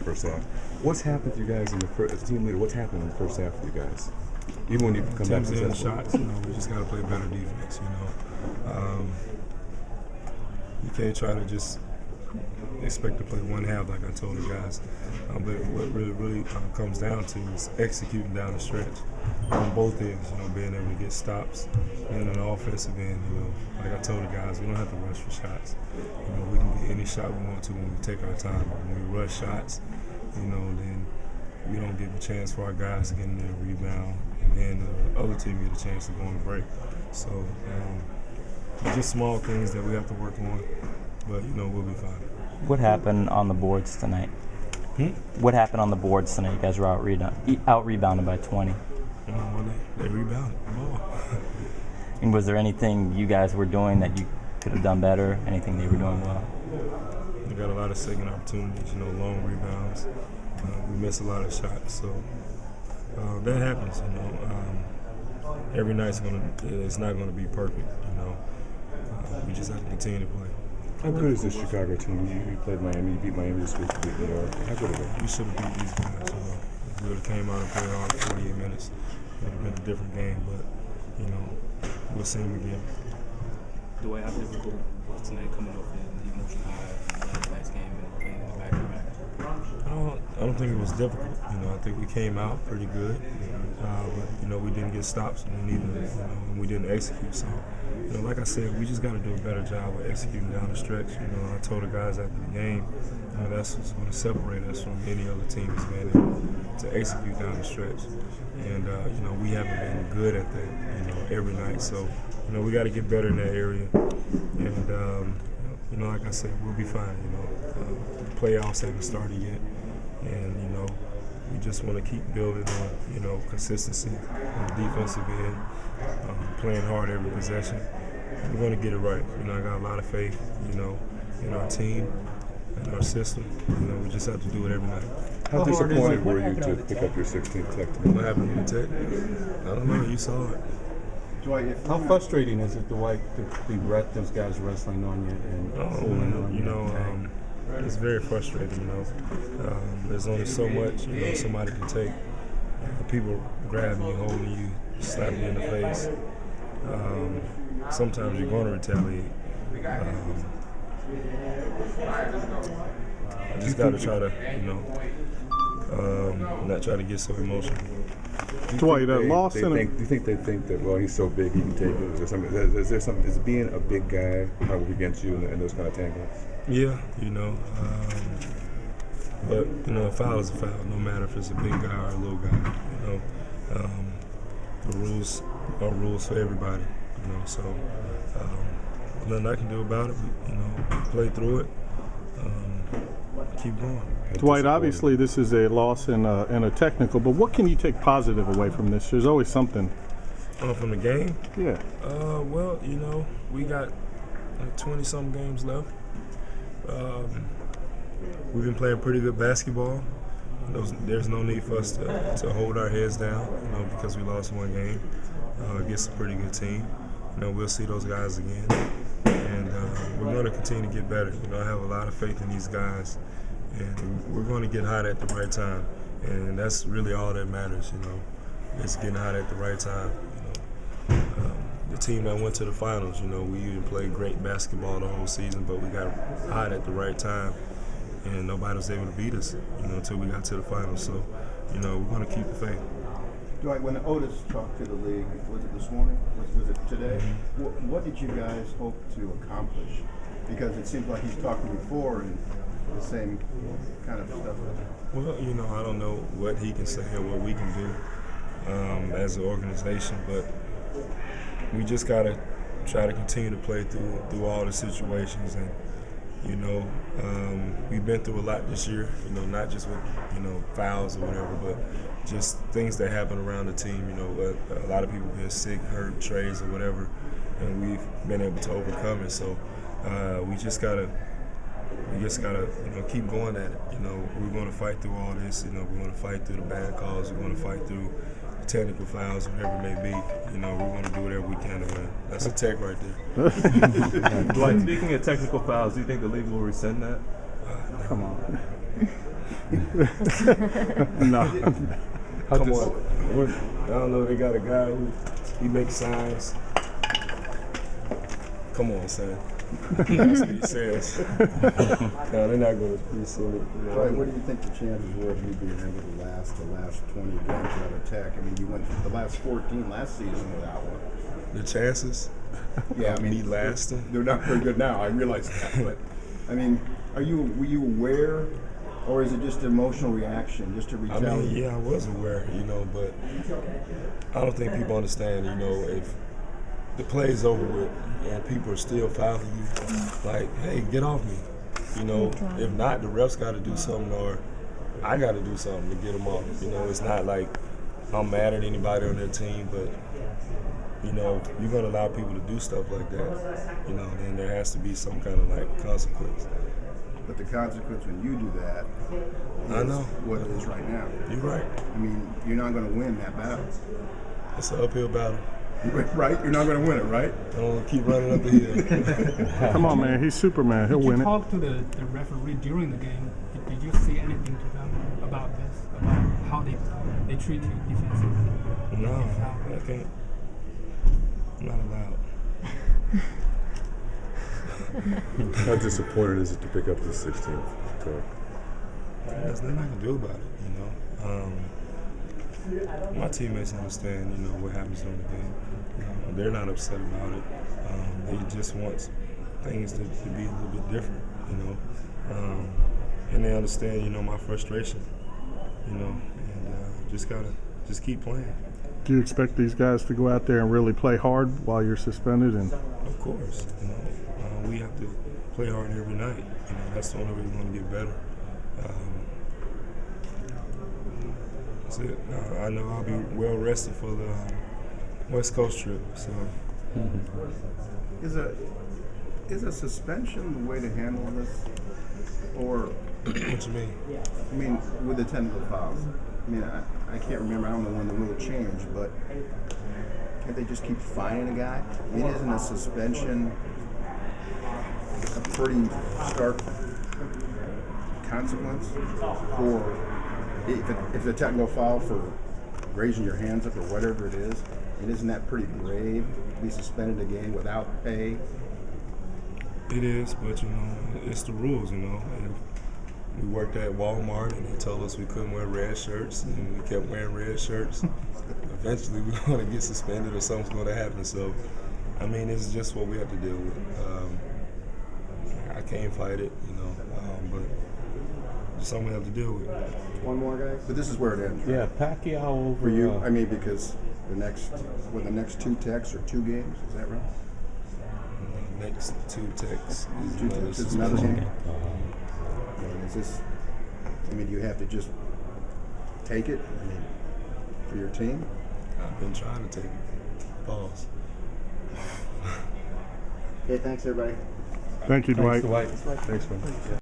first half. What's happened to you guys in the first team leader? What's happened in the first half for you guys? Even when you come back to the shots, we just got to play better defense. You can't try to just expect to play one half like I told the guys. But what really comes down to is executing down the stretch on both ends. Being able to get stops, and on the offensive end, like I told the guys, we don't have to rush for shots. We can get any shot we want to when we take our time. But when we rush shots, then we don't give a chance for our guys to get in there and rebound, and then the other team get a chance to go on the break. So just small things that we have to work on, but we'll be fine. What happened on the boards tonight? What happened on the boards tonight? You guys were out rebounded by 20. They rebounded the ball. And was there anything you guys were doing that you could have done better? Anything they were doing well? We got a lot of second opportunities, long rebounds. We miss a lot of shots, so that happens. Every night's it's not gonna be perfect. We just have to continue to play. How good is this Chicago team? You played Miami, you beat Miami this week, you beat New York. How good are they? We should have beat these guys. If we would have came out and played hard for 48 minutes, it would have been a different game. But we'll see them again. Dwight, how difficult was tonight coming off the emotional high of the last game and playing in the back-to-back? I don't think it was difficult. I think we came out pretty good, but we didn't get stops and we didn't execute. So, like I said, we just got to do a better job of executing down the stretch. I told the guys after the game, that's what's going to separate us from any other team is being able to execute down the stretch. And we haven't been good at that, every night. So, we got to get better in that area. And like I said, we'll be fine. Playoffs haven't started yet, and we just want to keep building on consistency on the defensive end, playing hard every possession. We're going to get it right. I got a lot of faith, in our team and our system. We just have to do it every night. How disappointed were you to pick up your 16th tech team? What happened in the tech? I don't know. You saw it. Dwight, how frustrating is it, Dwight, to be those guys wrestling on you and pulling on you? It's very frustrating. There's only so much somebody can take. People grabbing you, holding you, slapping you in the face. Sometimes you're going to retaliate. I just got to try to, not try to get so emotional. Dwight, do you think they think that, well, he's so big he can take it? Is there something, is being a big guy probably against you in those kind of tangles? Yeah, but a foul is a foul, no matter if it's a big guy or a little guy. The rules are rules for everybody. So nothing I can do about it. But, play through it. Keep going. Dwight, obviously this is a loss in a technical, but what can you take positive away from this? There's always something. From the game? Yeah. Well, we got like 20-something games left. We've been playing pretty good basketball. There's no need for us to hold our heads down, because we lost one game against a pretty good team. We'll see those guys again, and we're going to continue to get better. I have a lot of faith in these guys, and we're going to get hot at the right time, and that's really all that matters. It's getting hot at the right time. The team that went to the finals, we even played great basketball the whole season, but we got hot at the right time, and nobody was able to beat us, until we got to the finals. So, we're going to keep the faith. Dwight, when Otis talked to the league, was it this morning? Was it today? What did you guys hope to accomplish? Because it seems like he's talked before and the same kind of stuff. Well, I don't know what he can say or what we can do as an organization, but we just got to try to continue to play through all the situations. And, we've been through a lot this year, not just with, fouls or whatever, but just things that happen around the team. A lot of people get sick, hurt, trades or whatever, and we've been able to overcome it. So we just gotta keep going at it. We're going to fight through all this. We're going to fight through the bad calls. We're going to fight through technical fouls, whatever it may be. We're going to do whatever we can to win. That's a tech right there. Dwight, speaking of technical fouls, do you think the league will rescind that? Come on. No. Come on. I don't know. They got a guy who he makes signs. Come on, son. That's what he says. No, they're not going to be silly. Right, what do you think the chances were of you being able to last the last 20 games without Tech? I mean, you went the last 14 last season without one. The chances? Yeah, I mean, me lasting? They're not very good now. I realize that, but I mean, were you aware, or is it just an emotional reaction, just to I retaliate? mean, yeah, I was aware, but I don't think people understand, if the play's over with and people are still fouling you, like, hey, get off me. If not, the refs got to do something, or I got to do something to get them off. It's not like I'm mad at anybody on their team, but you're gonna allow people to do stuff like that. Then there has to be some kind of consequence. But the consequence when you do that, I know what it is right now. You're right. I mean, you're not going to win that battle. It's an uphill battle. Right? You're not going to win it, right? I don't want to keep running up the hill. Come on, man. He's Superman. He'll win Did you it. talk to the referee during the game? Did you say anything to them about this, about how they treat you defensively? No, I can't. I'm not allowed. How disappointed is it to pick up the 16th? There's nothing I can do about it, My teammates understand, what happens during the game. They're not upset about it. They just want things to be a little bit different, and they understand, my frustration, and just keep playing. Do you expect these guys to go out there and really play hard while you're suspended? And Of course, we have to play hard every night. That's the only way we're going to get better. That's it. I know I'll be well rested for the West Coast trip. So, Is a suspension the way to handle this, or what you mean? I mean with the technical fouls? I mean, I can't remember. I don't know when the rule changed, but can't they just keep fining a guy? I mean, isn't a suspension a pretty stark consequence for if it's a technical foul for raising your hands up or whatever it is? And isn't that pretty grave to be suspended a game without pay? It is, but it's the rules. And we worked at Walmart, and they told us we couldn't wear red shirts, and we kept wearing red shirts. Eventually, we're going to get suspended, or something's going to happen. So, I mean, it's just what we have to deal with. I can't fight it, but it's something we have to deal with. One more, guys. But this is where it ends. Right? yeah, Pacquiao over. For you, I mean, because the next two techs are 2 games. Is that right? Next 2 techs is 2 another techs is another suspension. game. And is this? I mean, do you have to just take it? I mean, for your team. I've been trying to take it. Pause. Okay, thanks everybody. Thank you, Dwight. Thanks, man.